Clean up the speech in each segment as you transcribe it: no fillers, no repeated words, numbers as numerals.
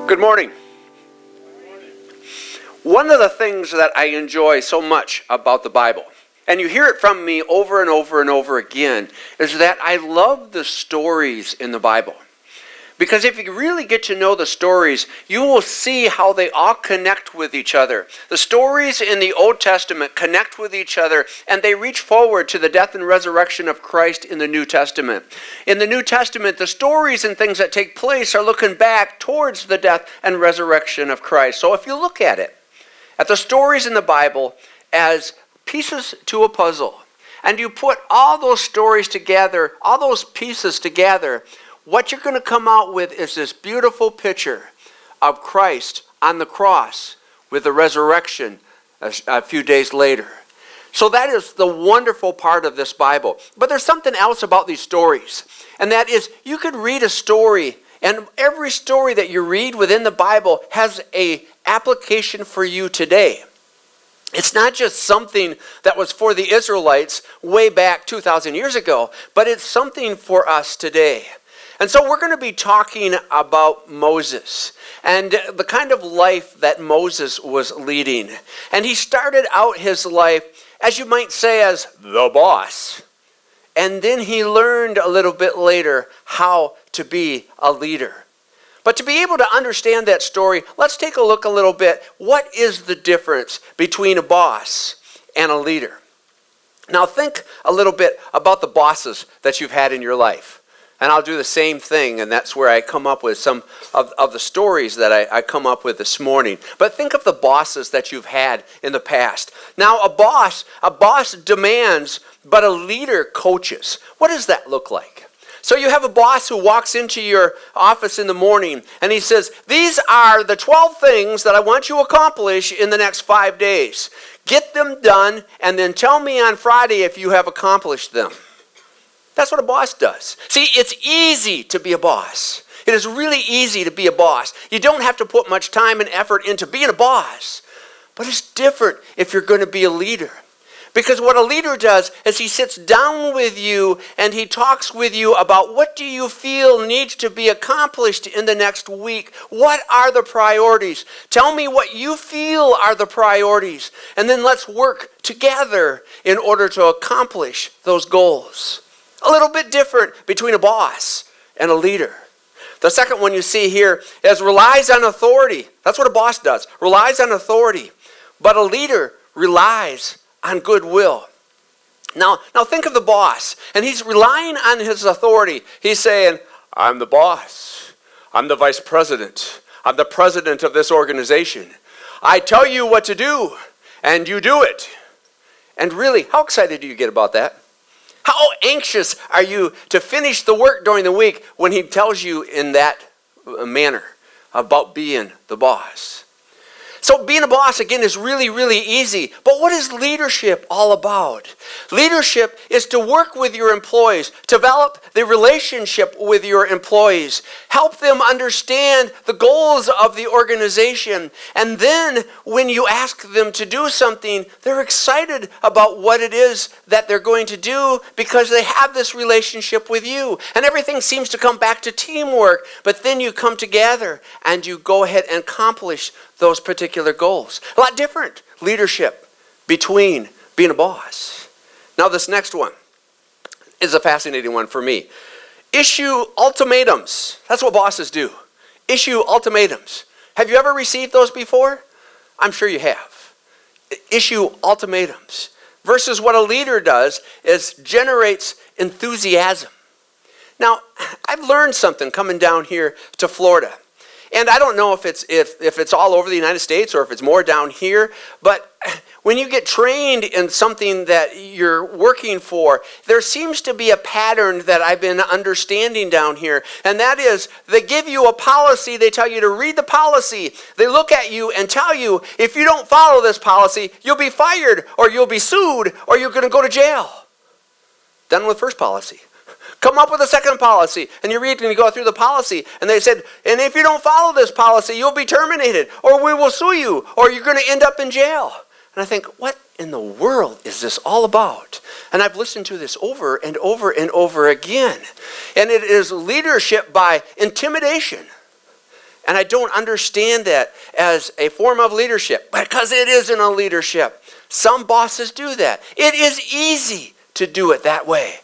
Good morning. One of the things that I enjoy so much about the Bible, and you hear it from me over and over and over again, is that I love the stories in the Bible. Because if you really get to know the stories, you will see how they all connect with each other. The stories in the Old Testament connect with each other, and they reach forward to the death and resurrection of Christ in the New Testament. In the New Testament, the stories and things that take place are looking back towards the death and resurrection of Christ. So if you look at the stories in the Bible as pieces to a puzzle, and you put all those stories together, all those pieces together, what you're going to come out with is this beautiful picture of Christ on the cross with the resurrection a few days later. So that is the wonderful part of this Bible. But there's something else about these stories, and that is you could read a story, and every story that you read within the Bible has an application for you today. It's not just something that was for the Israelites way back 2,000 years ago, but it's something for us today. And so we're going to be talking about Moses and the kind of life that Moses was leading. And he started out his life, as you might say, as the boss. And then he learned a little bit later how to be a leader. But to be able to understand that story, let's take a look a little bit. What is the difference between a boss and a leader? Now think a little bit about the bosses that you've had in your life. And I'll do the same thing, and that's where I come up with some of the stories that I come up with this morning. But think of the bosses that you've had in the past. Now, a boss demands, but a leader coaches. What does that look like? So you have a boss who walks into your office in the morning, and he says, these are the 12 things that I want you to accomplish in the next 5 days. Get them done, and then tell me on Friday if you have accomplished them. That's what a boss does. See, it's easy to be a boss. It is really easy to be a boss. You don't have to put much time and effort into being a boss. But it's different if you're going to be a leader. Because what a leader does is he sits down with you and he talks with you about what do you feel needs to be accomplished in the next week. What are the priorities? Tell me what you feel are the priorities. And then let's work together in order to accomplish those goals. A little bit different between a boss and a leader. The second one you see here is relies on authority. That's what a boss does, relies on authority. But a leader relies on goodwill. Now think of the boss, and he's relying on his authority. He's saying, I'm the boss. I'm the vice president. I'm the president of this organization. I tell you what to do, and you do it. And really, how excited do you get about that? How anxious are you to finish the work during the week when he tells you in that manner about being the boss? So being a boss, again, is really, really easy. But what is leadership all about? Leadership is to work with your employees, develop the relationship with your employees, help them understand the goals of the organization. And then when you ask them to do something, they're excited about what it is that they're going to do because they have this relationship with you. And everything seems to come back to teamwork. But then you come together and you go ahead and accomplish those particular goals. A lot different leadership between being a boss. Now this next one is a fascinating one for me. Issue ultimatums. That's what bosses do. Issue ultimatums. Have you ever received those before? I'm sure you have. Issue ultimatums. Versus what a leader does is generates enthusiasm. Now, I've learned something coming down here to Florida. And I don't know if it's all over the United States or if it's more down here, but when you get trained in something that you're working for, there seems to be a pattern that I've been understanding down here, and that is they give you a policy, they tell you to read the policy, they look at you and tell you if you don't follow this policy, you'll be fired or you'll be sued or you're going to go to jail. Done with first policy. Come up with a second policy, and you read and you go through the policy, and they said, and if you don't follow this policy, you'll be terminated, or we will sue you, or you're going to end up in jail. And I think, what in the world is this all about? And I've listened to this over and over and over again. And it is leadership by intimidation. And I don't understand that as a form of leadership, because it isn't a leadership. Some bosses do that. It is easy to do it that way.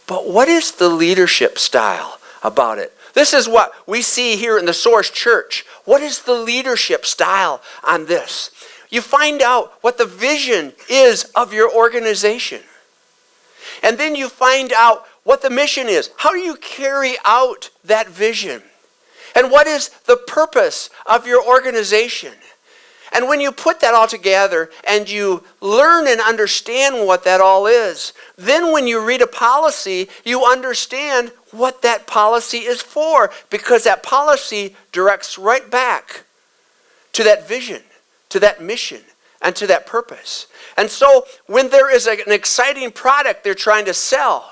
But what is the leadership style about it? This is what we see here in the Source Church. What is the leadership style on this? You find out what the vision is of your organization. And then you find out what the mission is. How do you carry out that vision? And what is the purpose of your organization? And when you put that all together and you learn and understand what that all is, then when you read a policy, you understand what that policy is for, because that policy directs right back to that vision, to that mission, and to that purpose. And so when there is an exciting product they're trying to sell,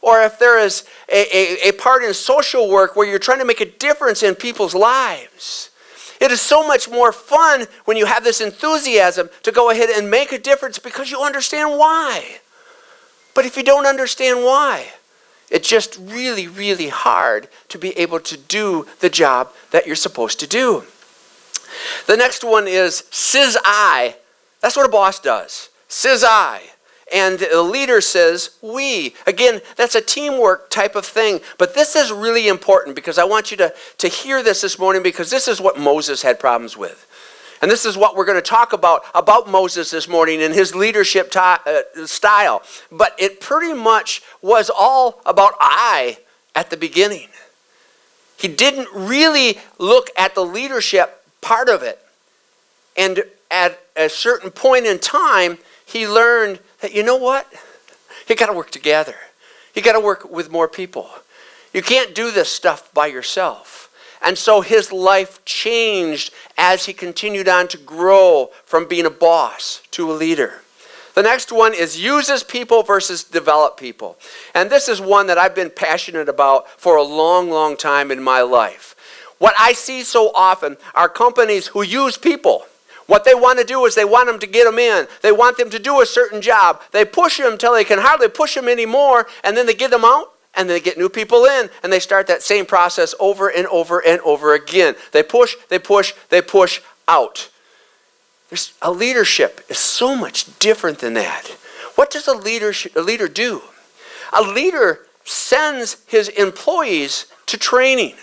or if there is a part in social work where you're trying to make a difference in people's lives, it is so much more fun when you have this enthusiasm to go ahead and make a difference because you understand why. But if you don't understand why, it's just really, really hard to be able to do the job that you're supposed to do. The next one is says I. That's what a boss does. Says I. And the leader says we. Again, that's a teamwork type of thing. But this is really important because I want you to hear this morning, because this is what Moses had problems with. And this is what we're going to talk about Moses this morning and his leadership style. But it pretty much was all about I at the beginning. He didn't really look at the leadership part of it. And at a certain point in time, he learned that, you know what? You got to work together. You got to work with more people. You can't do this stuff by yourself. And so his life changed as he continued on to grow from being a boss to a leader. The next one is uses people versus develop people. And this is one that I've been passionate about for a long, long time in my life. What I see so often are companies who use people. What they want to do is they want them to get them in. They want them to do a certain job. They push them until they can hardly push them anymore, and then they get them out, and they get new people in, and they start that same process over and over and over again. They push, they push, they push out. A leadership is so much different than that. What does a leader do? A leader sends his employees to training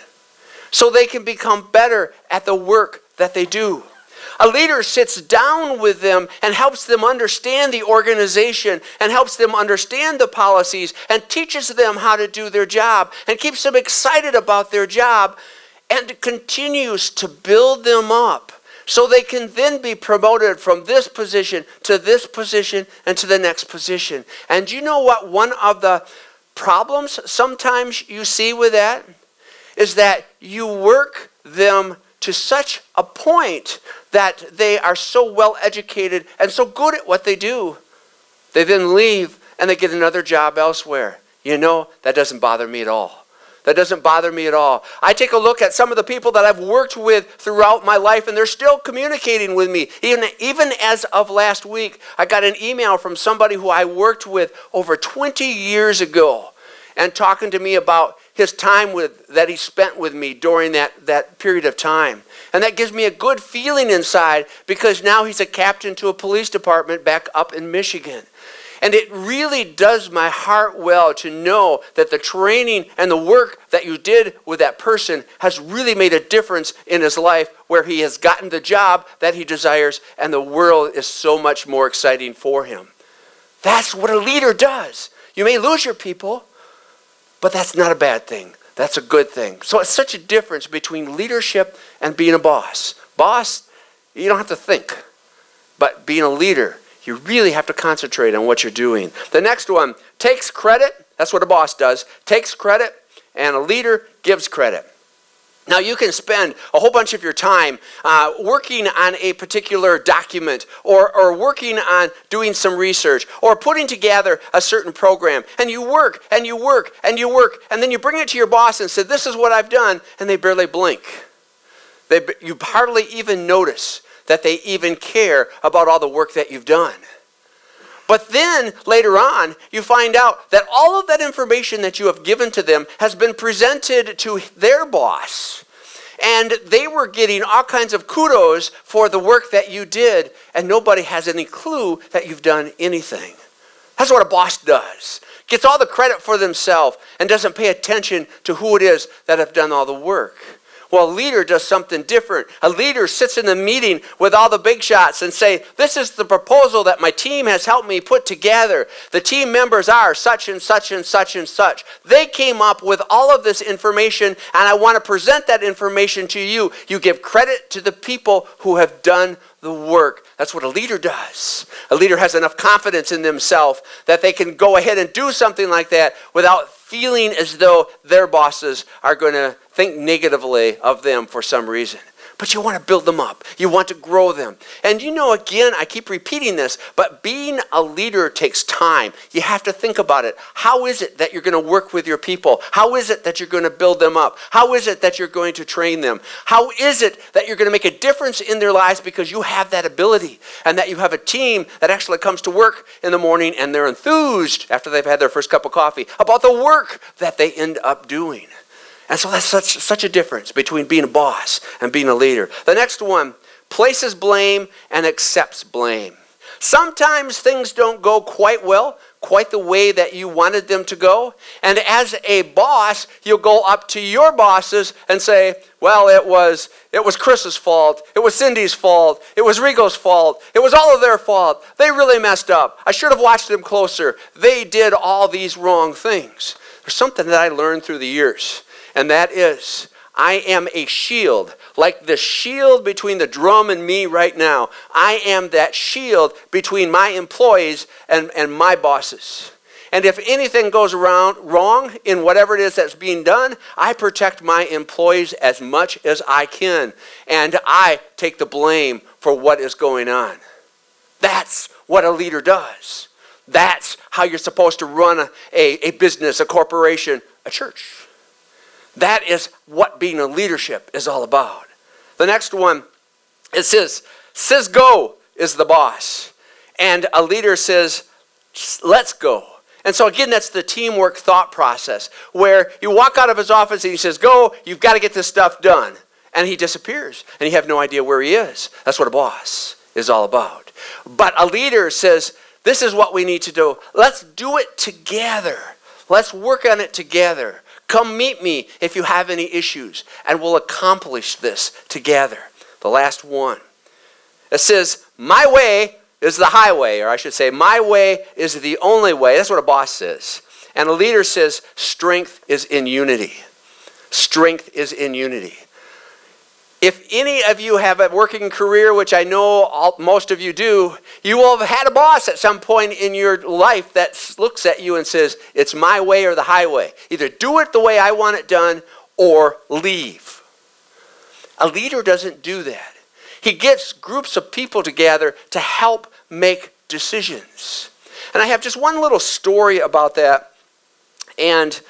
so they can become better at the work that they do. A leader sits down with them and helps them understand the organization and helps them understand the policies and teaches them how to do their job and keeps them excited about their job and continues to build them up so they can then be promoted from this position to this position and to the next position. And you know what one of the problems sometimes you see with that is that you work them to such a point that they are so well educated and so good at what they do. They then leave and they get another job elsewhere. You know, that doesn't bother me at all. That doesn't bother me at all. I take a look at some of the people that I've worked with throughout my life, and they're still communicating with me. Even as of last week, I got an email from somebody who I worked with over 20 years ago and talking to me about his time that he spent with me during that period of time. And that gives me a good feeling inside, because now he's a captain to a police department back up in Michigan. And it really does my heart well to know that the training and the work that you did with that person has really made a difference in his life, where he has gotten the job that he desires and the world is so much more exciting for him. That's what a leader does. You may lose your people, but that's not a bad thing. That's a good thing. So it's such a difference between leadership and being a boss. Boss, you don't have to think. But being a leader, you really have to concentrate on what you're doing. The next one, takes credit. That's what a boss does. Takes credit, and a leader gives credit. Now, you can spend a whole bunch of your time working on a particular document or working on doing some research or putting together a certain program. And you work and you work and you work. And then you bring it to your boss and say, this is what I've done. And they barely blink. You hardly even notice that they even care about all the work that you've done. But then later on, you find out that all of that information that you have given to them has been presented to their boss. And they were getting all kinds of kudos for the work that you did, and nobody has any clue that you've done anything. That's what a boss does. Gets all the credit for themselves and doesn't pay attention to who it is that have done all the work. Well, a leader does something different. A leader sits in the meeting with all the big shots and say, this is the proposal that my team has helped me put together. The team members are such and such and such and such. They came up with all of this information, and I want to present that information to you. You give credit to the people who have done the work. That's what a leader does. A leader has enough confidence in themselves that they can go ahead and do something like that without feeling as though their bosses are going to think negatively of them for some reason. But you want to build them up. You want to grow them. And again, I keep repeating this, but being a leader takes time. You have to think about it. How is it that you're going to work with your people? How is it that you're going to build them up? How is it that you're going to train them? How is it that you're going to make a difference in their lives because you have that ability and that you have a team that actually comes to work in the morning and they're enthused after they've had their first cup of coffee about the work that they end up doing? And so that's such a difference between being a boss and being a leader. The next one, places blame and accepts blame. Sometimes things don't go quite the way that you wanted them to go. And as a boss, you'll go up to your bosses and say, well, it was Chris's fault. It was Cindy's fault. It was Rigo's fault. It was all of their fault. They really messed up. I should have watched them closer. They did all these wrong things. There's something that I learned through the years. And that is, I am a shield, like the shield between the drum and me right now. I am that shield between my employees and my bosses. And if anything goes wrong in whatever it is that's being done, I protect my employees as much as I can. And I take the blame for what is going on. That's what a leader does. That's how you're supposed to run a business, a corporation, a church. That is what being a leadership is all about. The next one, it says go is the boss. And a leader says, let's go. And so again, that's the teamwork thought process where you walk out of his office and he says, go, you've got to get this stuff done. And he disappears and you have no idea where he is. That's what a boss is all about. But a leader says, this is what we need to do. Let's do it together. Let's work on it together. Come meet me if you have any issues, and we'll accomplish this together. The last one. It says, my way is the highway, or I should say, my way is the only way. That's what a boss says. And a leader says, strength is in unity. Strength is in unity. If any of you have a working career, which I know most of you do, you will have had a boss at some point in your life that looks at you and says, it's my way or the highway. Either do it the way I want it done or leave. A leader doesn't do that. He gets groups of people together to help make decisions. And I have just one little story about that. And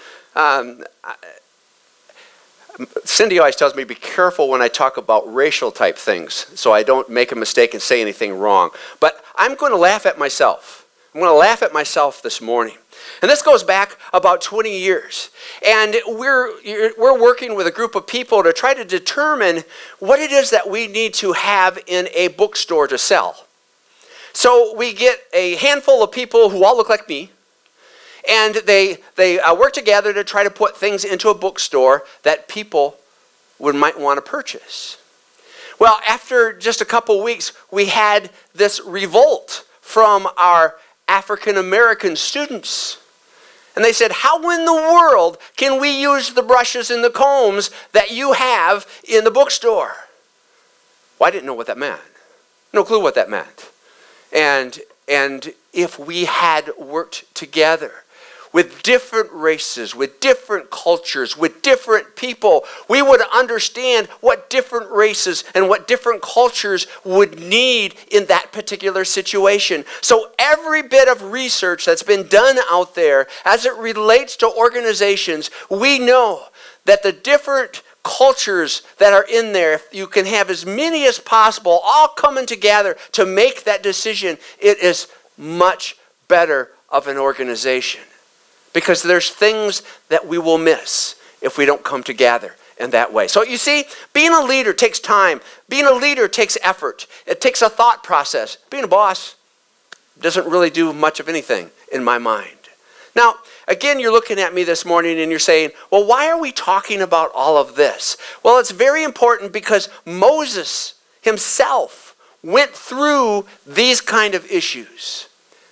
Cindy always tells me, be careful when I talk about racial type things so I don't make a mistake and say anything wrong. But I'm going to laugh at myself. I'm going to laugh at myself this morning. And this goes back about 20 years. And we're working with a group of people to try to determine what it is that we need to have in a bookstore to sell. So we get a handful of people who all look like me. And they work together to try to put things into a bookstore that people might want to purchase. Well, after just a couple weeks, we had this revolt from our African American students. And they said, how in the world can we use the brushes and the combs that you have in the bookstore? Well, I didn't know what that meant. No clue what that meant. And if we had worked together with different races, with different cultures, with different people, we would understand what different races and what different cultures would need in that particular situation. So every bit of research that's been done out there as it relates to organizations, we know that the different cultures that are in there, if you can have as many as possible all coming together to make that decision, it is much better of an organization. Because there's things that we will miss if we don't come together in that way. So you see, being a leader takes time. Being a leader takes effort. It takes a thought process. Being a boss doesn't really do much of anything in my mind. Now, again, you're looking at me this morning and you're saying, well, why are we talking about all of this? Well, it's very important because Moses himself went through these kind of issues.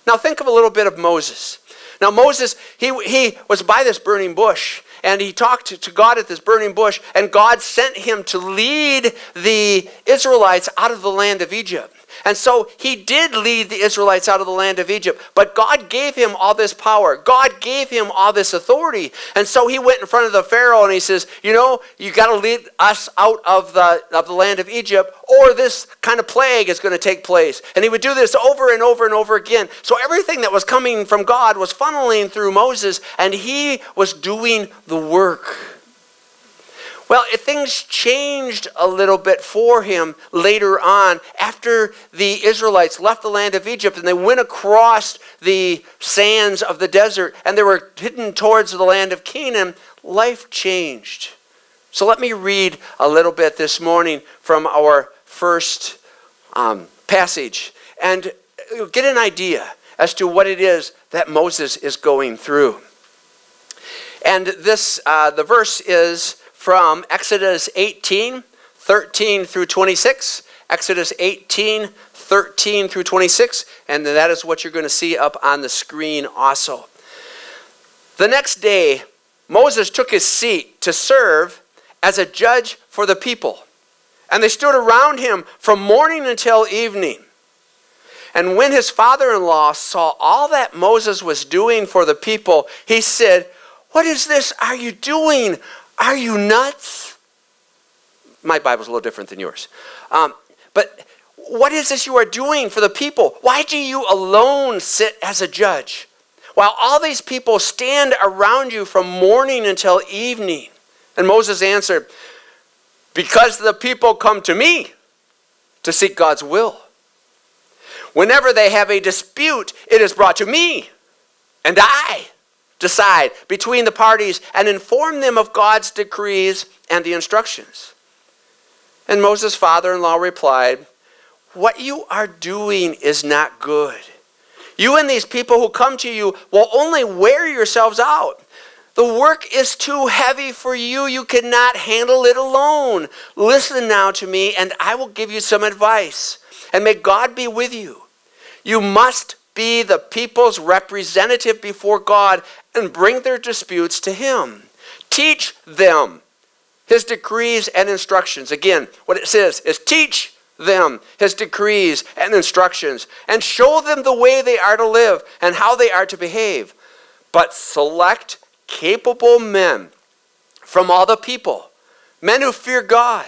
Now, think of a little bit of Moses. Now, Moses, he was by this burning bush, and he talked to God at this burning bush, and God sent him to lead the Israelites out of the land of Egypt. And so he did lead the Israelites out of the land of Egypt, but God gave him all this power. God gave him all this authority. And so he went in front of the Pharaoh and he says, you got to lead us out of the land of Egypt, or this kind of plague is going to take place. And he would do this over and over and over again. So everything that was coming from God was funneling through Moses, and he was doing the work. Well, things changed a little bit for him later on after the Israelites left the land of Egypt and they went across the sands of the desert and they were heading towards the land of Canaan. Life changed. So let me read a little bit this morning from our first passage and get an idea as to what it is that Moses is going through. And this, the verse is from Exodus 18, 13 through 26. Exodus 18, 13 through 26. And that is what you're going to see up on the screen also. The next day, Moses took his seat to serve as a judge for the people. And they stood around him from morning until evening. And when his father-in-law saw all that Moses was doing for the people, he said, "What is this are you doing? Are you nuts?" My Bible's a little different than yours. But what is this you are doing for the people? Why do you alone sit as a judge, while all these people stand around you from morning until evening? And Moses answered, "Because the people come to me to seek God's will. Whenever they have a dispute, it is brought to me, and I decide between the parties and inform them of God's decrees and the instructions." And Moses' father-in-law replied, "What you are doing is not good. You and these people who come to you will only wear yourselves out. The work is too heavy for you. You cannot handle it alone. Listen now to me, and I will give you some advice. And may God be with you. You must be the people's representative before God and bring their disputes to him. Teach them his decrees and instructions." Again, what it says is teach them his decrees and instructions and show them the way they are to live and how they are to behave. But select capable men from all the people, men who fear God,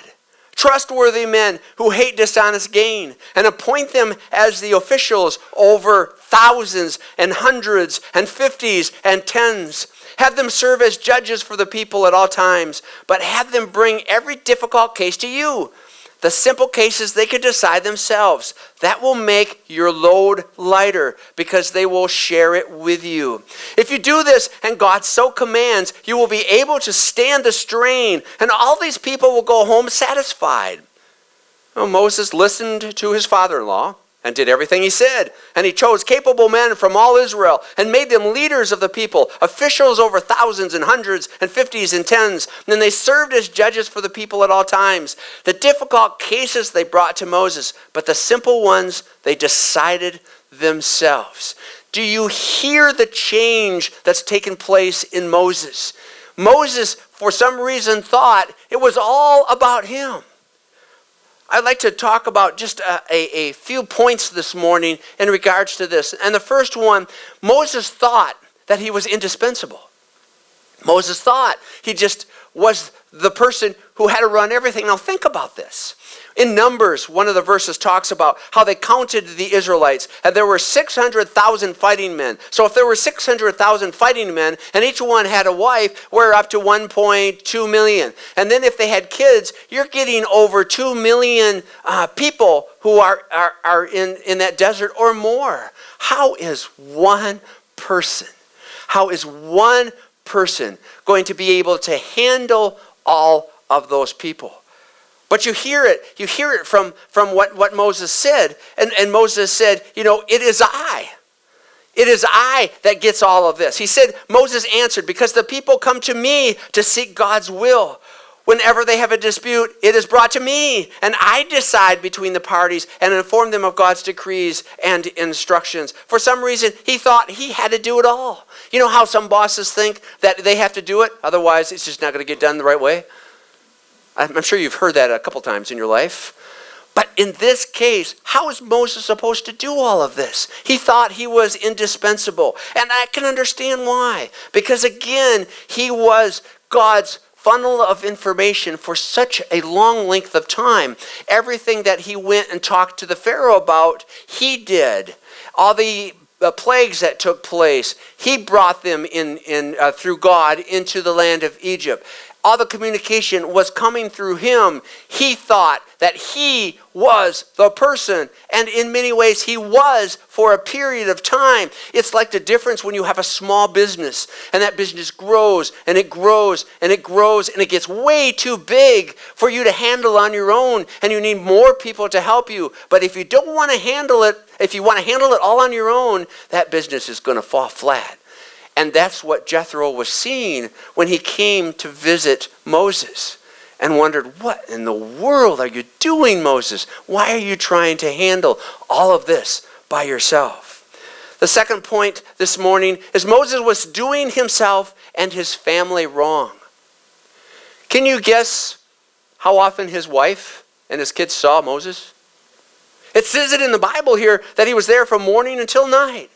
trustworthy men who hate dishonest gain, and appoint them as the officials over thousands and hundreds and fifties and tens. Have them serve as judges for the people at all times, but have them bring every difficult case to you. The simple cases they can decide themselves. That will make your load lighter because they will share it with you. If you do this, and God so commands, you will be able to stand the strain, and all these people will go home satisfied. Well, Moses listened to his father-in-law and did everything he said. And he chose capable men from all Israel and made them leaders of the people, officials over thousands and hundreds and fifties and tens. And then they served as judges for the people at all times. The difficult cases they brought to Moses, but the simple ones they decided themselves. Do you hear the change that's taken place in Moses? Moses, for some reason, thought it was all about him. I'd like to talk about just a few points this morning in regards to this. And the first one, Moses thought that he was indispensable. Moses thought he just was the person who had to run everything. Now think about this. In Numbers, one of the verses talks about how they counted the Israelites, and there were 600,000 fighting men. So if there were 600,000 fighting men, and each one had a wife, we're up to 1.2 million. And then if they had kids, you're getting over 2 million people who are in that desert or more. How is one person going to be able to handle all of those people. But you hear it from what Moses said. And Moses said, it is I. It is I that gets all of this. He said, Moses answered, because the people come to me to seek God's will. Whenever they have a dispute, it is brought to me, and I decide between the parties and inform them of God's decrees and instructions. For some reason, he thought he had to do it all. You know how some bosses think that they have to do it, otherwise it's just not going to get done the right way? I'm sure you've heard that a couple times in your life. But in this case, how is Moses supposed to do all of this? He thought he was indispensable, and I can understand why. Because again, he was God's funnel of information for such a long length of time. Everything that he went and talked to the Pharaoh about, he did. All the plagues that took place, he brought them in through God into the land of Egypt. All the communication was coming through him. He thought that he was the person. And in many ways, he was for a period of time. It's like the difference when you have a small business and that business grows and it grows and it grows and it gets way too big for you to handle on your own, and you need more people to help you. But if you don't want to handle it, if you want to handle it all on your own, that business is going to fall flat. And that's what Jethro was seeing when he came to visit Moses and wondered, what in the world are you doing, Moses? Why are you trying to handle all of this by yourself? The second point this morning is Moses was doing himself and his family wrong. Can you guess how often his wife and his kids saw Moses? It says it in the Bible here that he was there from morning until night.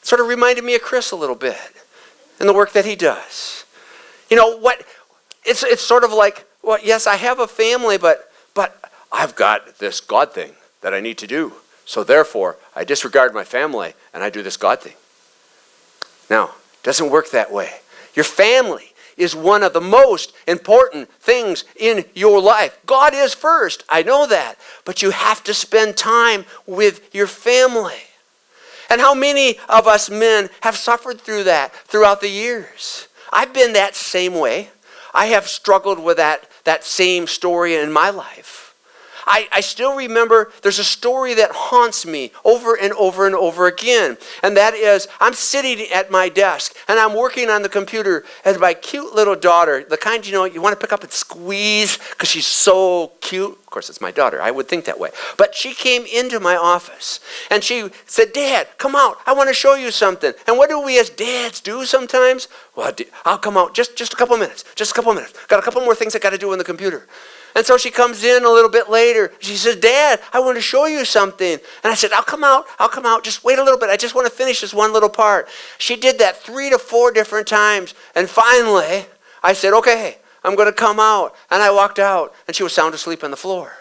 Sort of reminded me of Chris a little bit and the work that he does. It's sort of like, well, yes, I have a family, but I've got this God thing that I need to do. So therefore, I disregard my family and I do this God thing. No, it doesn't work that way. Your family is one of the most important things in your life. God is first, I know that, but you have to spend time with your family. And how many of us men have suffered through that throughout the years? I've been that same way. I have struggled with that same story in my life. I still remember there's a story that haunts me over and over and over again. And that is, I'm sitting at my desk and I'm working on the computer, and my cute little daughter, the kind you want to pick up and squeeze because she's so cute. Of course, it's my daughter. I would think that way. But she came into my office and she said, Dad, come out. I want to show you something. And what do we as dads do sometimes? Well, I'll come out just a couple minutes. Just a couple minutes. Got a couple more things I got to do on the computer. And so she comes in a little bit later. She says, Dad, I want to show you something. And I said, I'll come out. Just wait a little bit. I just want to finish this one little part. She did that 3 to 4 different times. And finally, I said, okay, I'm going to come out. And I walked out, and she was sound asleep on the floor.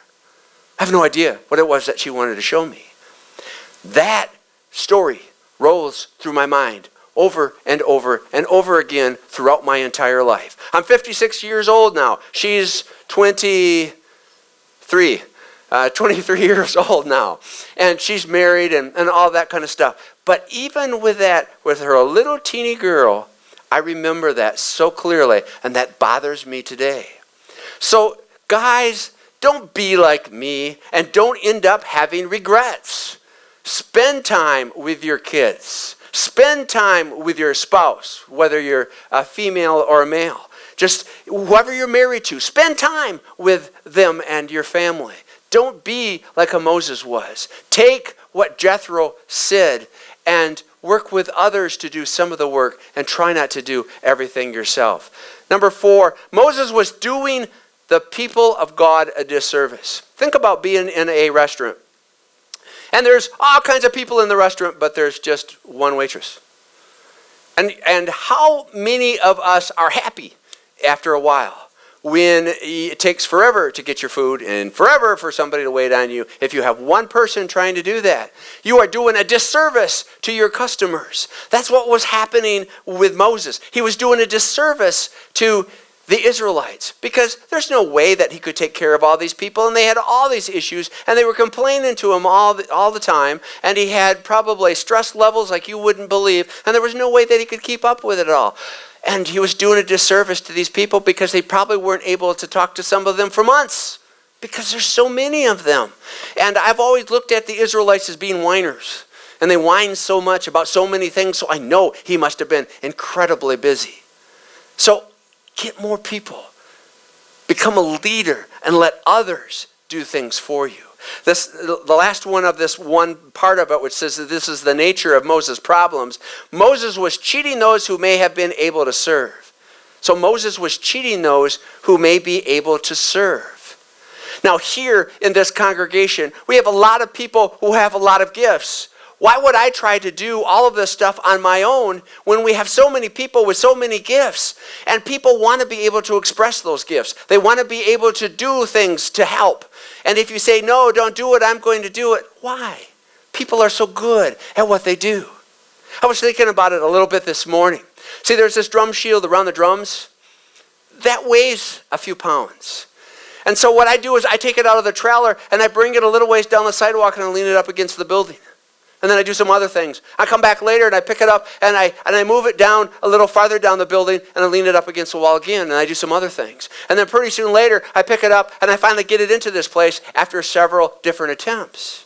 I have no idea what it was that she wanted to show me. That story rolls through my mind over and over and over again throughout my entire life. I'm 56 years old now. She's 23 years old now. And she's married and all that kind of stuff. But even with that, with her little teeny girl, I remember that so clearly, and that bothers me today. So guys, don't be like me and don't end up having regrets. Spend time with your kids. Spend time with your spouse, whether you're a female or a male. Just whoever you're married to, spend time with them and your family. Don't be like a Moses was. Take what Jethro said and work with others to do some of the work, and try not to do everything yourself. Number 4, Moses was doing the people of God a disservice. Think about being in a restaurant. And there's all kinds of people in the restaurant, but there's just one waitress. And how many of us are happy after a while when it takes forever to get your food and forever for somebody to wait on you? If you have one person trying to do that, you are doing a disservice to your customers. That's what was happening with Moses. He was doing a disservice to the Israelites, because there's no way that he could take care of all these people, and they had all these issues, and they were complaining to him all the time, and he had probably stress levels like you wouldn't believe, and there was no way that he could keep up with it all. And he was doing a disservice to these people because they probably weren't able to talk to some of them for months because there's so many of them. And I've always looked at the Israelites as being whiners. And they whine so much about so many things, so I know he must have been incredibly busy. So get more people. Become a leader and let others do things for you. The last one of this one part of it, which says that this is the nature of Moses' problems. Moses was cheating those who may have been able to serve. So Moses was cheating those who may be able to serve. Now here in this congregation, we have a lot of people who have a lot of gifts. Why would I try to do all of this stuff on my own when we have so many people with so many gifts? And people want to be able to express those gifts. They want to be able to do things to help. And if you say, no, don't do it, I'm going to do it. Why? People are so good at what they do. I was thinking about it a little bit this morning. See, there's this drum shield around the drums. That weighs a few pounds. And so what I do is I take it out of the trailer and I bring it a little ways down the sidewalk and I lean it up against the building. And then I do some other things. I come back later and I pick it up and I move it down a little farther down the building and I lean it up against the wall again and I do some other things. And then pretty soon later I pick it up and I finally get it into this place after several different attempts.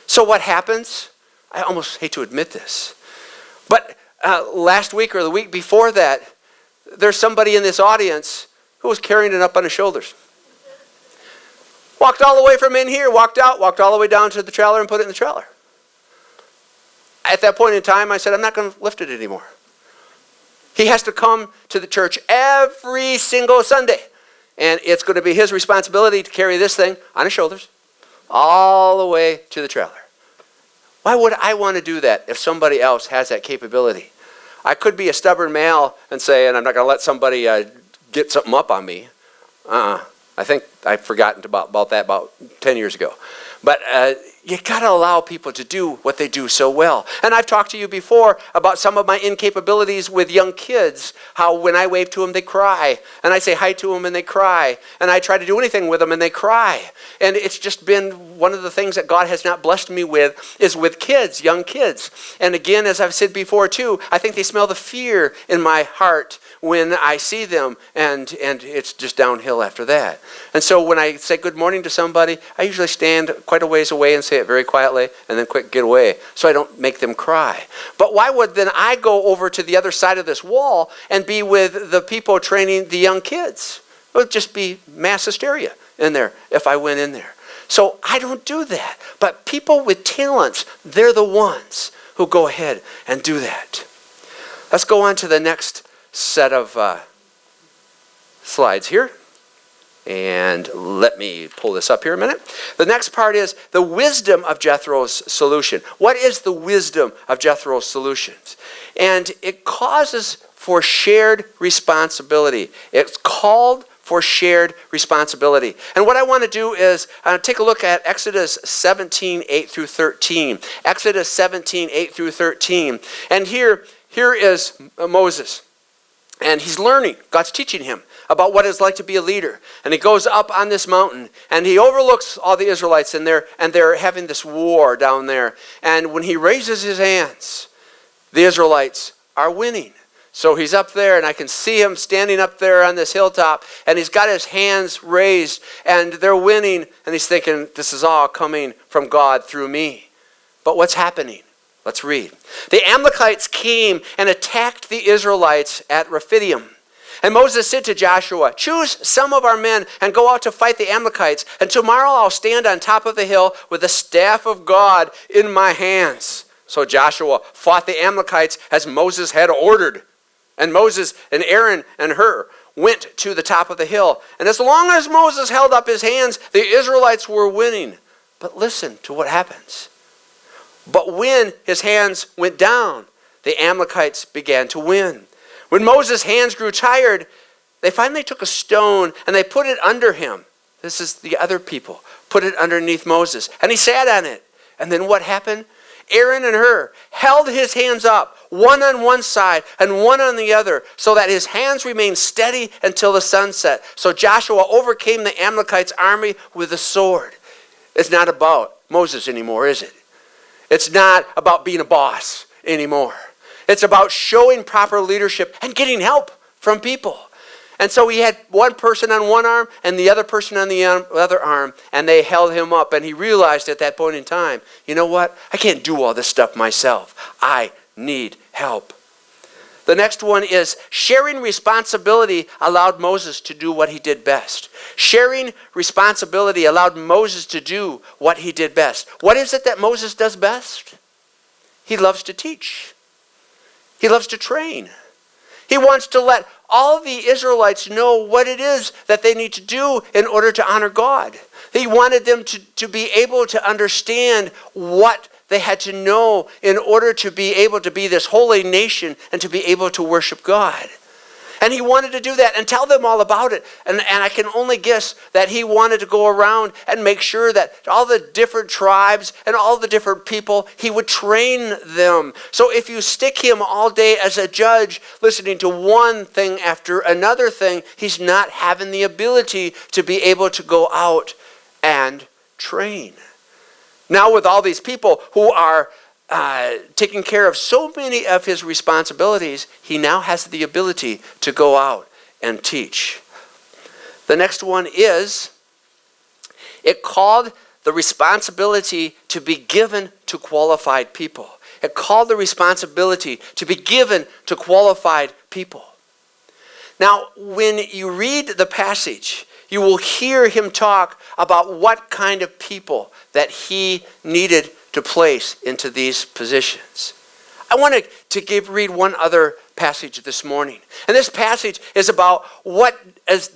So what happens? I almost hate to admit this. But last week or the week before that, there's somebody in this audience who was carrying it up on his shoulders. Walked all the way from in here, walked out, walked all the way down to the trailer and put it in the trailer. At that point in time, I said, I'm not going to lift it anymore. He has to come to the church every single Sunday. And it's going to be his responsibility to carry this thing on his shoulders all the way to the trailer. Why would I want to do that if somebody else has that capability? I could be a stubborn male and say, and I'm not going to let somebody get something up on me. I think I've forgotten about that about 10 years ago. But you got to allow people to do what they do so well. And I've talked to you before about some of my incapabilities with young kids, how when I wave to them, they cry. And I say hi to them and they cry. And I try to do anything with them and they cry. And it's just been one of the things that God has not blessed me with is with kids, young kids. And again, as I've said before too, I think they smell the fear in my heart when I see them, and it's just downhill after that. And so when I say good morning to somebody, I usually stand quite a ways away and say it very quietly, and then quick get away, so I don't make them cry. But why would then I go over to the other side of this wall and be with the people training the young kids? It would just be mass hysteria in there if I went in there. So I don't do that. But people with talents, they're the ones who go ahead and do that. Let's go on to the next set of slides here. And let me pull this up here a minute. The next part is the wisdom of Jethro's solution. What is the wisdom of Jethro's solutions? And it causes for shared responsibility. It's called for shared responsibility. And what I want to do is take a look at Exodus 17, 8 through 13. Exodus 17, 8 through 13. And here is Moses. And he's learning. God's teaching him about what it's like to be a leader. And he goes up on this mountain and he overlooks all the Israelites and they're having this war down there. And when he raises his hands, the Israelites are winning. So he's up there and I can see him standing up there on this hilltop and he's got his hands raised and they're winning and he's thinking, this is all coming from God through me. But what's happening? Let's read. The Amalekites came and attacked the Israelites at Rephidim. And Moses said to Joshua, choose some of our men and go out to fight the Amalekites. And tomorrow I'll stand on top of the hill with the staff of God in my hands. So Joshua fought the Amalekites as Moses had ordered. And Moses and Aaron and Hur went to the top of the hill. And as long as Moses held up his hands, the Israelites were winning. But listen to what happens. But when his hands went down, the Amalekites began to win. When Moses' hands grew tired, they finally took a stone and they put it under him. This is the other people. Put it underneath Moses. And he sat on it. And then what happened? Aaron and Hur held his hands up, one on one side and one on the other, so that his hands remained steady until the sun set. So Joshua overcame the Amalekites' army with a sword. It's not about Moses anymore, is it? It's not about being a boss anymore. It's about showing proper leadership and getting help from people. And so he had one person on one arm and the other person on the other arm, and they held him up. And he realized at that point in time, you know what? I can't do all this stuff myself. I need help. The next one is sharing responsibility allowed Moses to do what he did best. Sharing responsibility allowed Moses to do what he did best. What is it that Moses does best? He loves to teach. He loves to train. He wants to let all the Israelites know what it is that they need to do in order to honor God. He wanted them to be able to understand what they had to know in order to be able to be this holy nation and to be able to worship God. And he wanted to do that and tell them all about it. And I can only guess that he wanted to go around and make sure that all the different tribes and all the different people, he would train them. So if you stick him all day as a judge, listening to one thing after another thing, he's not having the ability to be able to go out and train. Now with all these people who are taking care of so many of his responsibilities, he now has the ability to go out and teach. The next one is, it called the responsibility to be given to qualified people. It called the responsibility to be given to qualified people. Now, when you read the passage, you will hear him talk about what kind of people that he needed to place into these positions. I wanted to read one other passage this morning. And this passage is about what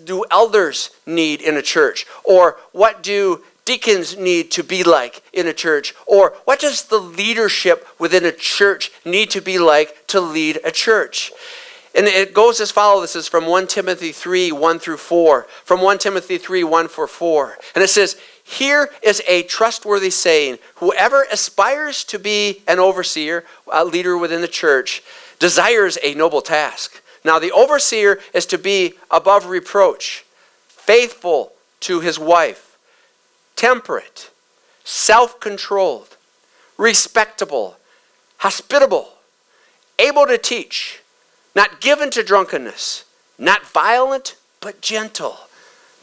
do elders need in a church, or what do deacons need to be like in a church, or what does the leadership within a church need to be like to lead a church. And it goes as follows. This is from 1 Timothy 3, 1 through 4. From 1 Timothy 3, 1 through 4. And it says, "Here is a trustworthy saying. Whoever aspires to be an overseer, a leader within the church, desires a noble task. Now the overseer is to be above reproach, faithful to his wife, temperate, self-controlled, respectable, hospitable, able to teach, not given to drunkenness, not violent, but gentle,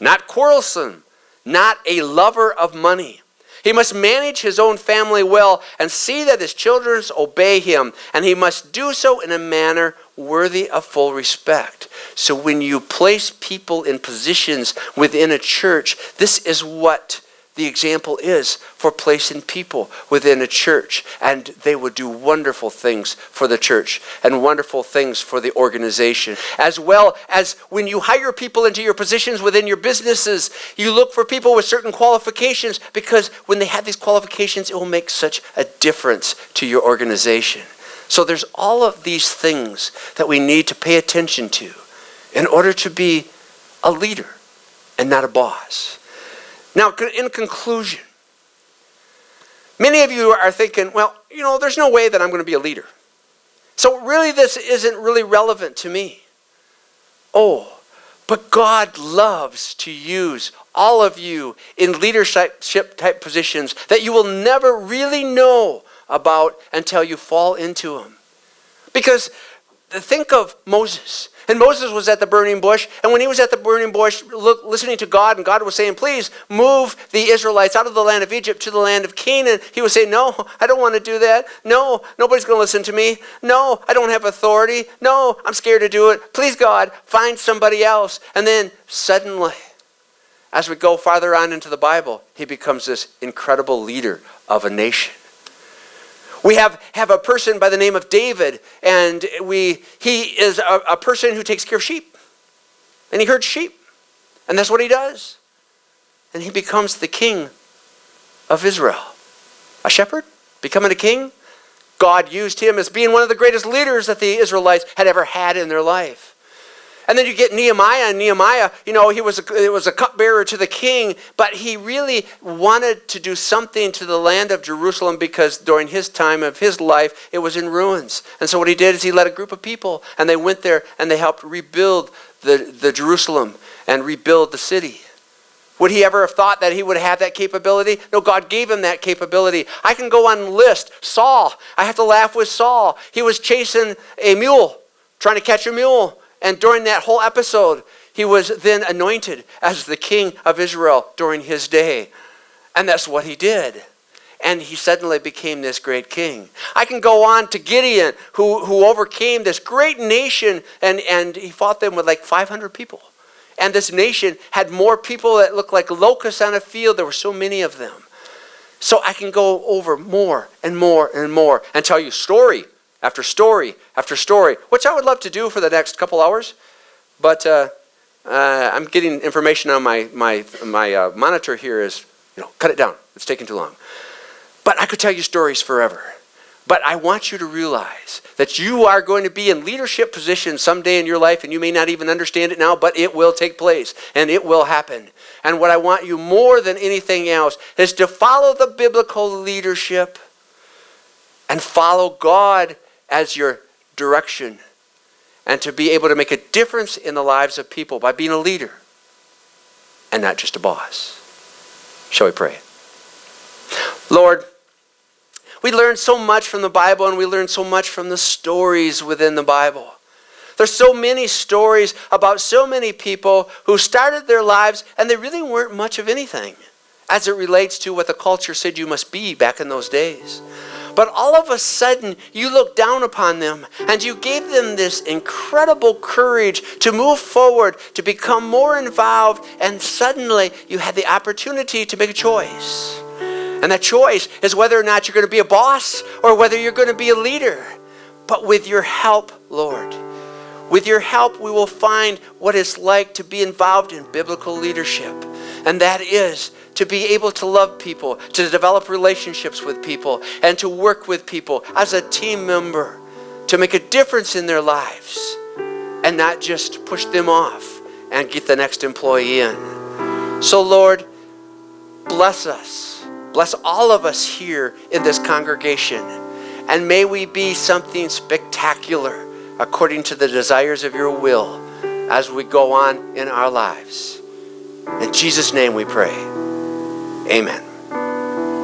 not quarrelsome, not a lover of money. He must manage his own family well and see that his children obey him, and he must do so in a manner worthy of full respect." So when you place people in positions within a church, this is what the example is for placing people within a church. And they would do wonderful things for the church and wonderful things for the organization. As well as when you hire people into your positions within your businesses, you look for people with certain qualifications, because when they have these qualifications, it will make such a difference to your organization. So there's all of these things that we need to pay attention to in order to be a leader and not a boss. Now, in conclusion, many of you are thinking, well, there's no way that I'm going to be a leader. So really this isn't really relevant to me. Oh, but God loves to use all of you in leadership type positions that you will never really know about until you fall into them. Because think of Moses. And Moses was at the burning bush, and when he was at the burning bush listening to God, and God was saying, please move the Israelites out of the land of Egypt to the land of Canaan, he was saying, no, I don't want to do that. No, nobody's going to listen to me. No, I don't have authority. No, I'm scared to do it. Please, God, find somebody else. And then suddenly, as we go farther on into the Bible, he becomes this incredible leader of a nation. We have a person by the name of David, and he is a person who takes care of sheep. And he herds sheep. And that's what he does. And he becomes the king of Israel. A shepherd, becoming a king. God used him as being one of the greatest leaders that the Israelites had ever had in their life. And then you get Nehemiah, and Nehemiah, he was a cupbearer to the king, but he really wanted to do something to the land of Jerusalem, because during his time of his life, it was in ruins. And so what he did is he led a group of people, and they went there and they helped rebuild the Jerusalem and rebuild the city. Would he ever have thought that he would have that capability? No, God gave him that capability. I can go on the list. Saul. I have to laugh with Saul. He was chasing a mule, trying to catch a mule. And during that whole episode, he was then anointed as the king of Israel during his day. And that's what he did. And he suddenly became this great king. I can go on to Gideon, who overcame this great nation, and he fought them with like 500 people. And this nation had more people that looked like locusts on a field. There were so many of them. So I can go over more and more and more and tell you story after story after story, which I would love to do for the next couple hours. But I'm getting information on my monitor here is, cut it down. It's taking too long. But I could tell you stories forever. But I want you to realize that you are going to be in leadership positions someday in your life, and you may not even understand it now, but it will take place, and it will happen. And what I want you more than anything else is to follow the biblical leadership and follow God as your direction, and to be able to make a difference in the lives of people by being a leader and not just a boss. Shall we pray? Lord, we learn so much from the Bible, and we learn so much from the stories within the Bible. There's so many stories about so many people who started their lives and they really weren't much of anything as it relates to what the culture said you must be back in those days. But all of a sudden, you looked down upon them and you gave them this incredible courage to move forward, to become more involved, and suddenly you had the opportunity to make a choice. And that choice is whether or not you're going to be a boss or whether you're going to be a leader. But with your help, Lord, with your help, we will find what it's like to be involved in biblical leadership. And that is to be able to love people, to develop relationships with people, and to work with people as a team member, to make a difference in their lives and not just push them off and get the next employee in. So Lord, bless us. Bless all of us here in this congregation. And may we be something spectacular according to the desires of your will as we go on in our lives. In Jesus' name we pray. Amen.